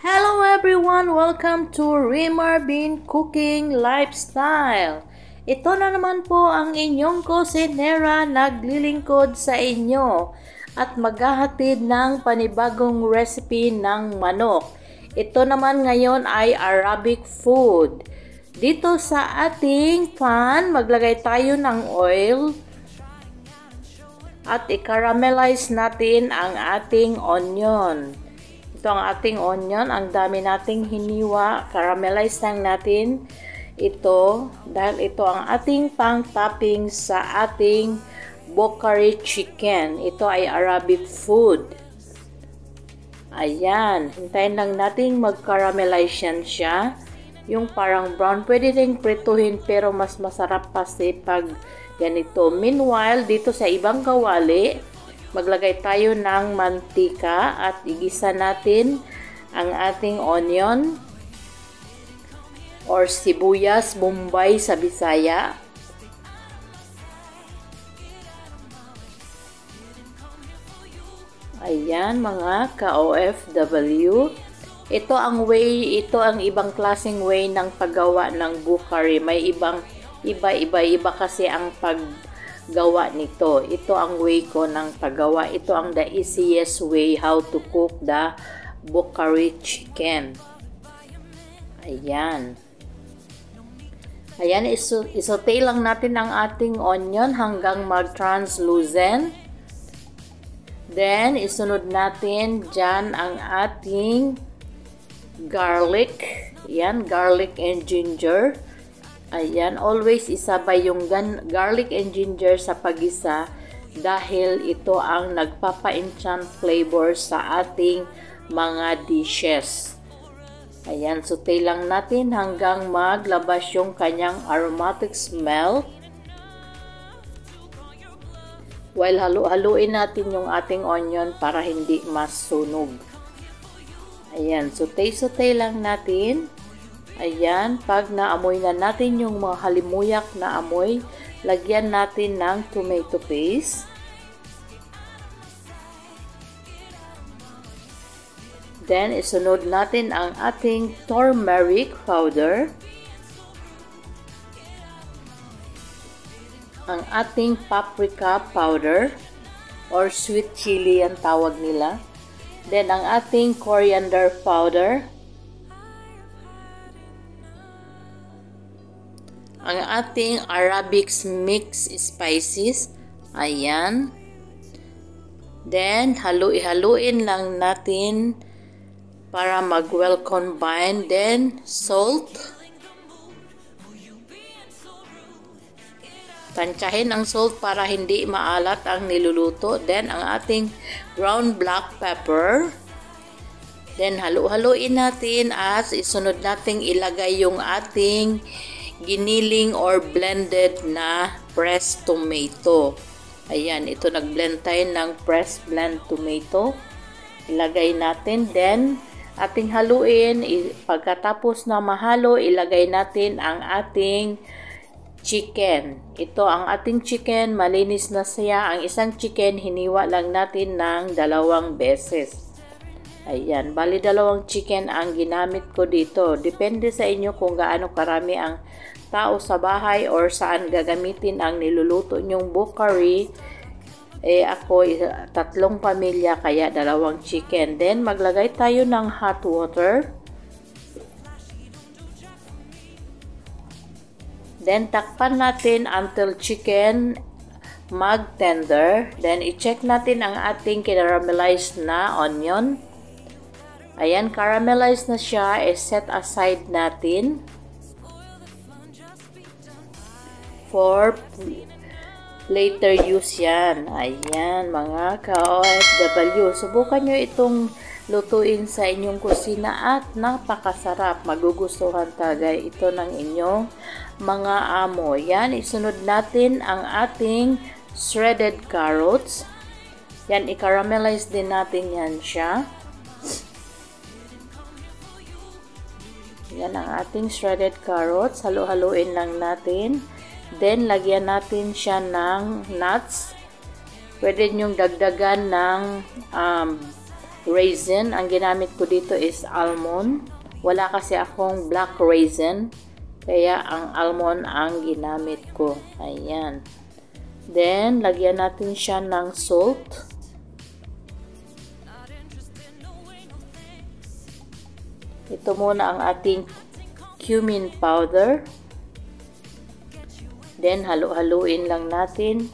Hello everyone! Welcome to Rimar Bean Cooking Lifestyle. Ito na naman po ang inyong kusinera naglilingkod sa inyo at maghahatid ng panibagong recipe ng manok. Ito naman ngayon ay Arabic food. Dito sa ating pan, maglagay tayo ng oil at i-caramelize natin ang ating onion. Ito ang ating onion, ang dami nating hiniwa, caramelize lang natin ito dahil ito ang ating pang-topping sa ating Bukhari chicken. Ito ay Arabic food. Ayan, hintayin lang natin mag-caramelize yan siya. Yung parang brown, pwede rin prituhin pero mas masarap kasi pag ganito. Meanwhile, dito sa ibang kawali, maglagay tayo ng mantika at igisa natin ang ating onion or sibuyas bombay sa Bisaya. Ayan mga ka-OFW. Ito ang ibang klaseng way ng paggawa ng Bukhari. May iba kasi ang paggawa nito. Ito ang way ko ng paggawa. Ito ang the easiest way how to cook the Bukhari chicken. Ayan. Ayan, isote lang natin ang ating onion hanggang mag-translucent. Then, isunod natin dyan ang ating garlic. Ayan, garlic and ginger. Ayan, always isabay yung garlic and ginger sa pag-isa dahil ito ang nagpapa-enchant flavor sa ating mga dishes. Ayan, saute lang natin hanggang maglabas yung kanyang aromatic smell. While haluin natin yung ating onion para hindi masunog. Ayan, saute lang natin. Ayan, pag naamoy na natin yung mga halimuyak na amoy, lagyan natin ng tomato paste. Then, isunod natin ang ating turmeric powder. Ang ating paprika powder or sweet chili ang tawag nila. Then, ang ating coriander powder. Ang ating Arabic mix spices. Ayan. Then, haluin lang natin para mag-well combine. Then, salt. Tansyahin ang salt para hindi maalat ang niluluto. Then, ang ating ground black pepper. Then, haluin natin as isunod nating ilagay yung ating giniling or blended na pressed tomato. Ayan, ito nag-blend tayo ng pressed blend tomato. Ilagay natin. Then, ating haluin. Pagkatapos na mahalo, ilagay natin ang ating chicken. Ito ang ating chicken. Malinis na siya. Ang isang chicken, hiniwa lang natin ng 2 beses. Ayan, bali 2 chicken ang ginamit ko dito. Depende sa inyo kung gaano karami ang tao sa bahay or saan gagamitin ang niluluto nyong Bukhari. Ako, 3 pamilya, kaya 2 chicken. Then, maglagay tayo ng hot water. Then, takpan natin until chicken mag-tender. Then, i-check natin ang ating caramelized na onion. Ayan, caramelized na siya. Set aside natin for later use yan. Ayan, mga ka-OFW. Subukan nyo itong lutuin sa inyong kusina at napakasarap. Magugustuhan talaga ito ng inyong mga amo. Yan, isunod natin ang ating shredded carrots. Yan, i-caramelize din natin yan siya. Yan ang ating shredded carrots. Halu-haluin lang natin. Then, lagyan natin siya ng nuts. Pwede nyong dagdagan ng raisin. Ang ginamit ko dito is almond. Wala kasi akong black raisin. Kaya ang almond ang ginamit ko. Ayan. Then, lagyan natin siya ng salt. Ito muna ang ating cumin powder. Then, halo-haluin lang natin.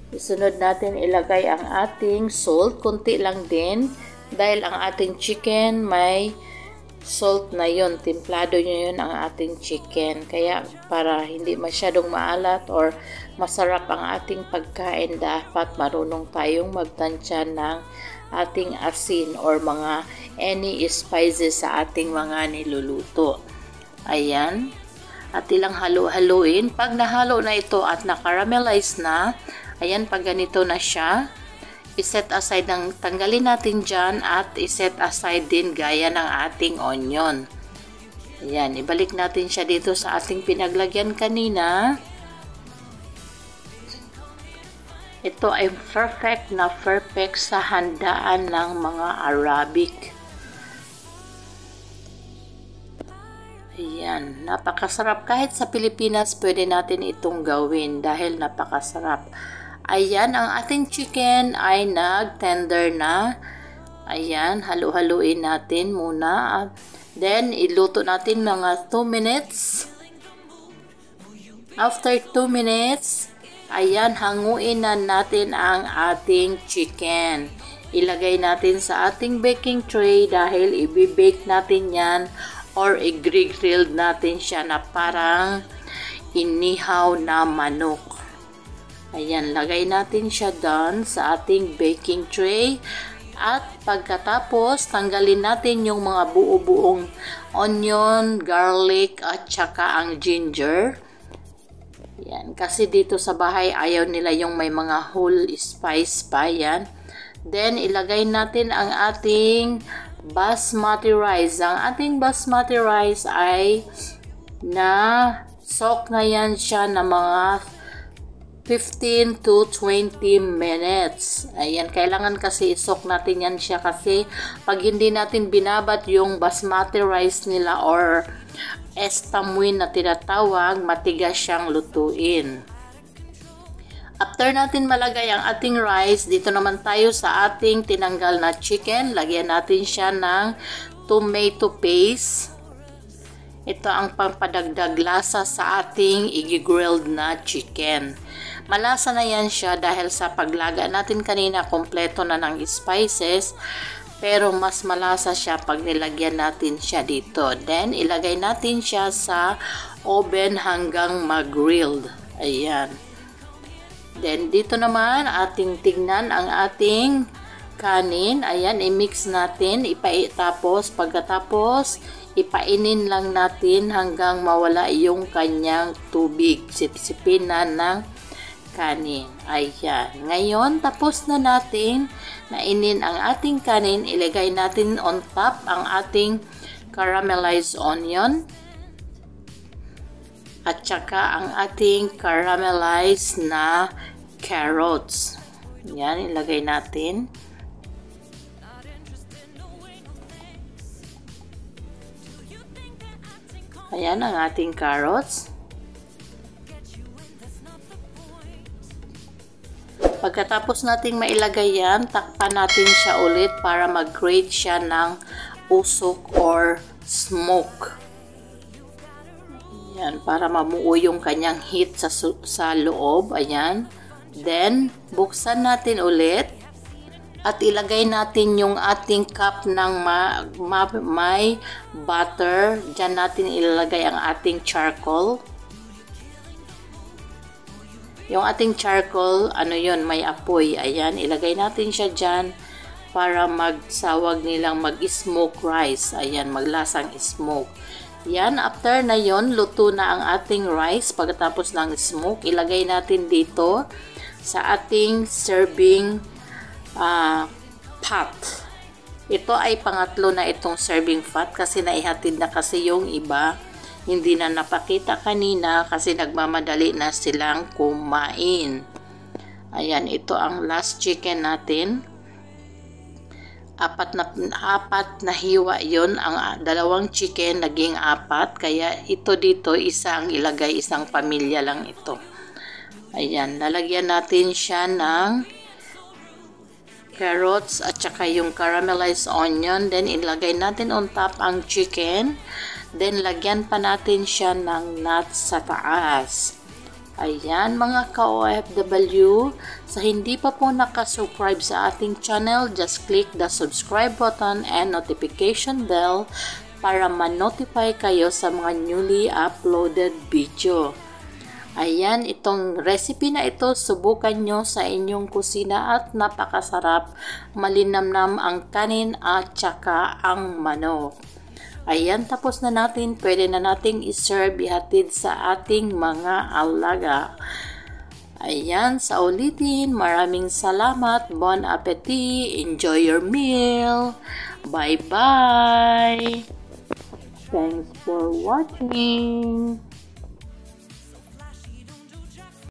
Isunod natin ilagay ang ating salt. Kunti lang din. Dahil ang ating chicken may salt na yun. Timplado nyo yun ang ating chicken. Kaya para hindi masyadong maalat or masarap ang ating pagkain, dapat marunong tayong magtansya ng ating asin or mga any spices sa ating mga niluluto. Ayan. At ilang halo-haluin. Pag nahalo na ito at na-caramelize na, ayan, pag ganito na siya, iset aside tanggalin natin dyan at iset aside din gaya ng ating onion. Ayan, ibalik natin siya dito sa ating pinaglagyan kanina. Ito ay perfect sa handaan ng mga Arabic. Ayan, napakasarap. Kahit sa Pilipinas, pwede natin itong gawin dahil napakasarap. Ayan, ang ating chicken ay nag-tender na. Ayan, halu-haluin natin muna. Then, iluto natin mga 2 minutes. After 2 minutes, ayan, hanguin na natin ang ating chicken. Ilagay natin sa ating baking tray dahil i-bake natin yan or i-grill natin siya na parang inihaw na manok. Ayan, lagay natin siya doon sa ating baking tray. At pagkatapos, tanggalin natin yung mga buo-buong onion, garlic, at saka ang ginger. Ayan, kasi dito sa bahay, ayaw nila yung may mga whole spice pa. Yan. Then, ilagay natin ang ating basmati rice. Ang ating basmati rice ay soak na yan siya na mga 15 to 20 minutes. Ayan, kailangan kasi isok natin yan siya kasi pag hindi natin binabat yung basmati rice nila or estamuin na tinatawag, matigas siyang lutuin. After natin malagay ang ating rice, dito naman tayo sa ating tinanggal na chicken. Lagyan natin siya ng tomato paste. Ito ang pampadagdag lasa sa ating i-grilled na chicken. Malasa na yan siya dahil sa paglaga natin kanina, kompleto na ng spices. Pero mas malasa siya pag nilagyan natin siya dito. Then, ilagay natin siya sa oven hanggang mag-grilled. Ayan. Then, dito naman, ating tignan ang ating kanin. Ayan, i-mix natin. Tapos, pagkatapos, ipainin lang natin hanggang mawala yung kanyang tubig. Sipsipin na ng kanin. Ayan. Ngayon, tapos na natin nainin ang ating kanin. Ilagay natin on top ang ating caramelized onion. At saka ang ating caramelized na carrots. Yan, ilagay natin. Ayan ang ating carrots. Pagkatapos nating mailagay yan, takpan natin siya ulit para mag-create siya ng usok or smoke. Ayan, para mamuo yung kanyang heat sa loob. Ayan. Then, buksan natin ulit. At ilagay natin yung ating cup ng may butter. Diyan natin ilalagay ang ating charcoal. Yung ating charcoal, yun, may apoy. Ayan, ilagay natin siya dyan para magsawag nilang mag-smoke rice. Ayan, maglasang smoke. Yan, after na yon, luto na ang ating rice. Pagkatapos ng smoke, ilagay natin dito sa ating serving pot. Ito ay pangatlo na itong serving pot kasi naihatid na kasi yung iba. Hindi na napakita kanina kasi nagmamadali na silang kumain. Ayan, ito ang last chicken natin. Apat na hiwa yon, ang dalawang chicken naging apat, kaya ito dito isang ilagay, isang pamilya lang ito. Ayan, lalagyan natin siya ng carrots at saka yung caramelized onion, then ilagay natin on top ang chicken, then lagyan pa natin siya ng nuts sa taas. Ayan mga ka-OFW, sa hindi pa po nakasubscribe sa ating channel, just click the subscribe button and notification bell para ma-notify kayo sa mga newly uploaded video. Ayan, itong recipe na ito, subukan nyo sa inyong kusina at napakasarap, malinamnam ang kanin at saka ang manok. Ayan, tapos na natin. Pwede na nating iserve, ihatid sa ating mga alaga. Ayan, sa ulitin, maraming salamat. Bon appetit. Enjoy your meal. Bye-bye. Thanks for watching.